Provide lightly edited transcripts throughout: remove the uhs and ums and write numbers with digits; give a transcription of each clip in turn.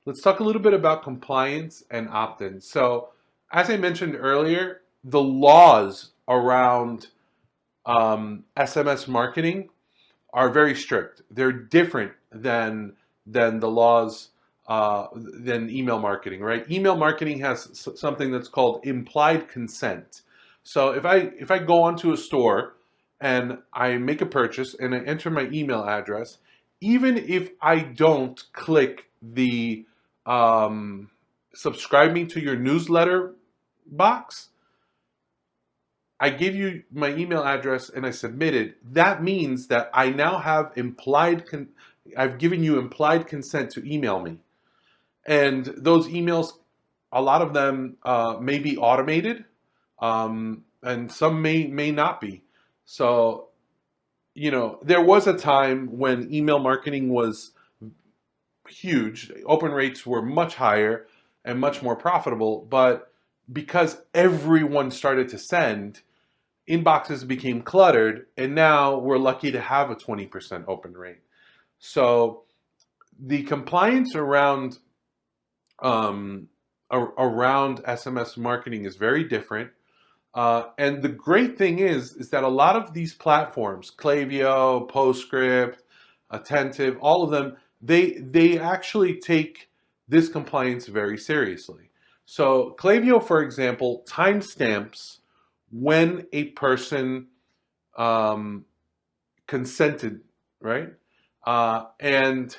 let's talk a little bit about compliance and opt-in. So, as I mentioned earlier, the laws around SMS marketing are very strict. They're different than the laws than email marketing, right? Email marketing has something that's called implied consent. So if I go onto a store and I make a purchase and I enter my email address, even if I don't click the subscribe me to your newsletter box, I give you my email address and I submitted. That means that I now have I've given you implied consent to email me. And those emails, a lot of them may be automated, and some may not be. So, there was a time when email marketing was huge. Open rates were much higher and much more profitable, but because everyone started to send, inboxes became cluttered, and now we're lucky to have a 20% open rate. So the compliance around SMS marketing is very different. And the great thing is that a lot of these platforms, Klaviyo, Postscript, Attentive, all of them, they actually take this compliance very seriously. So Klaviyo, for example, timestamps when a person consented, right? And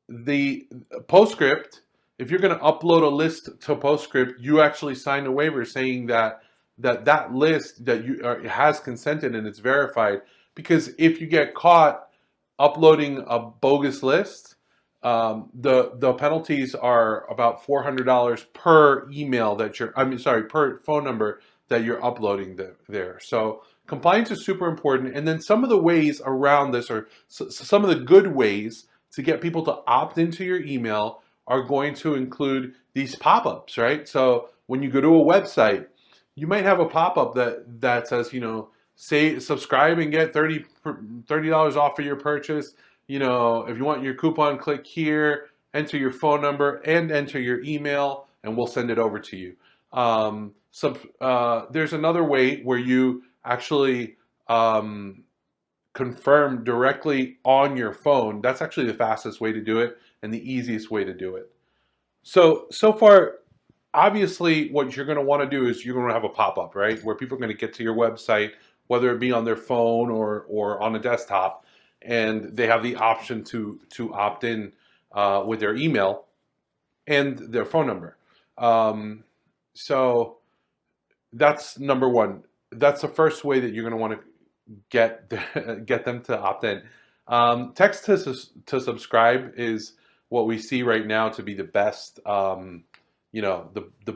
the Postscript, if you're going to upload a list to Postscript, you actually sign a waiver saying that list that has consented and it's verified. Because if you get caught uploading a bogus list, the penalties are about $400 per email per phone number that you're uploading there. So compliance is super important. And then some of the ways around this, or some of the good ways to get people to opt into your email, are going to include these pop-ups, right? So when you go to a website, you might have a pop-up that says, say subscribe and get $30 off of your purchase. If you want your coupon, click here, enter your phone number and enter your email, and we'll send it over to you. There's another way where you actually confirm directly on your phone. That's actually the fastest way to do it and the easiest way to do it. So far, obviously, what you're going to want to do is you're going to have a pop-up, right? Where people are going to get to your website, whether it be on their phone or on a desktop, and they have the option to opt in with their email and their phone number. So that's number one. That's the first way that you're going to want to get them to opt in. Text to subscribe is what we see right now to be the best, the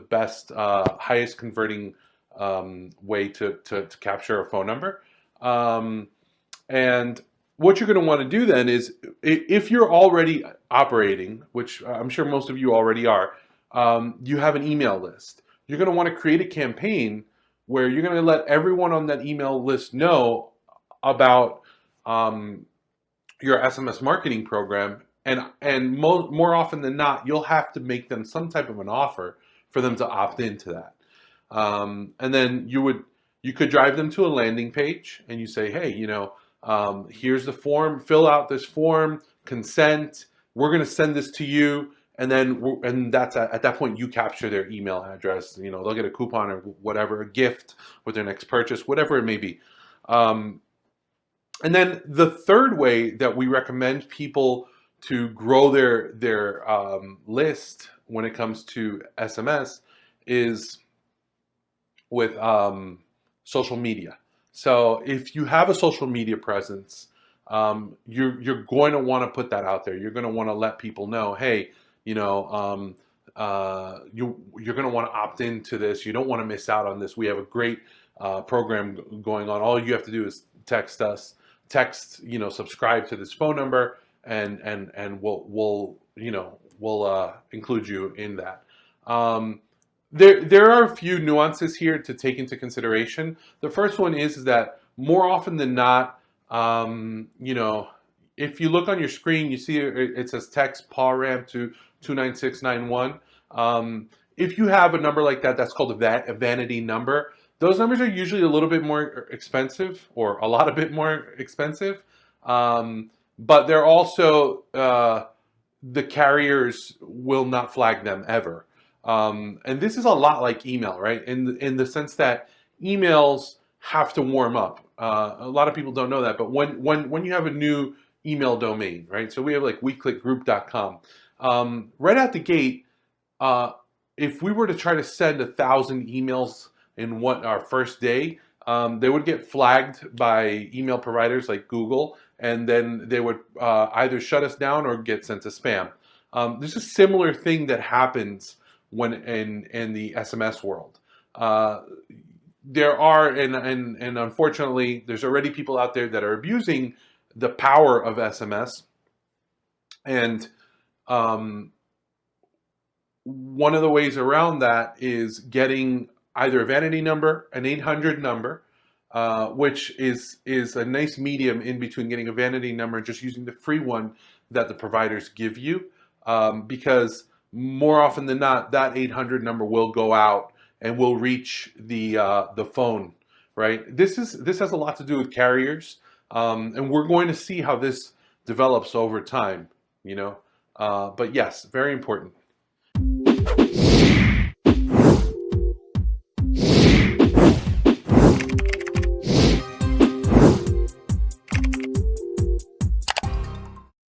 best, highest converting way to capture a phone number. And what you're going to want to do then is, if you're already operating, which I'm sure most of you already are, you have an email list. You're going to want to create a campaign where you're going to let everyone on that email list know about your SMS marketing program, and more often than not, you'll have to make them some type of an offer for them to opt into that. And then you could drive them to a landing page and you say, hey, here's the form, fill out this form, consent, we're going to send this to you. And then, that's at that point, you capture their email address. They'll get a coupon or whatever, a gift with their next purchase, whatever it may be. And then the third way that we recommend people to grow their list when it comes to SMS is with social media. So if you have a social media presence, you're going to want to put that out there. You're going to want to let people know, hey, you're going to want to opt into this. You don't want to miss out on this. We have a great program going on. All you have to do is text us, subscribe to this phone number, and we'll include you in that. There are a few nuances here to take into consideration. The first one is that more often than not, if you look on your screen, you see it says text PAW-RAM to 29691. If you have a number like that, that's called a vanity number. Those numbers are usually a little bit more expensive, or a lot a bit more expensive. But they're also, the carriers will not flag them ever. And this is a lot like email, right? In the sense that emails have to warm up. A lot of people don't know that, but when you have a new email domain, right? So we have like weclickgroup.com. Right out the gate, if we were to try to send 1,000 emails in our first day, they would get flagged by email providers like Google, and then they would either shut us down or get sent to spam. There's a similar thing that happens when in the SMS world. There are, and unfortunately, there's already people out there that are abusing the power of SMS. And one of the ways around that is getting either a vanity number, an 800 number, which is a nice medium in between getting a vanity number and just using the free one that the providers give you, because more often than not, that 800 number will go out and will reach the phone, right? This has a lot to do with carriers, and we're going to see how this develops over time, you know. But yes, very important.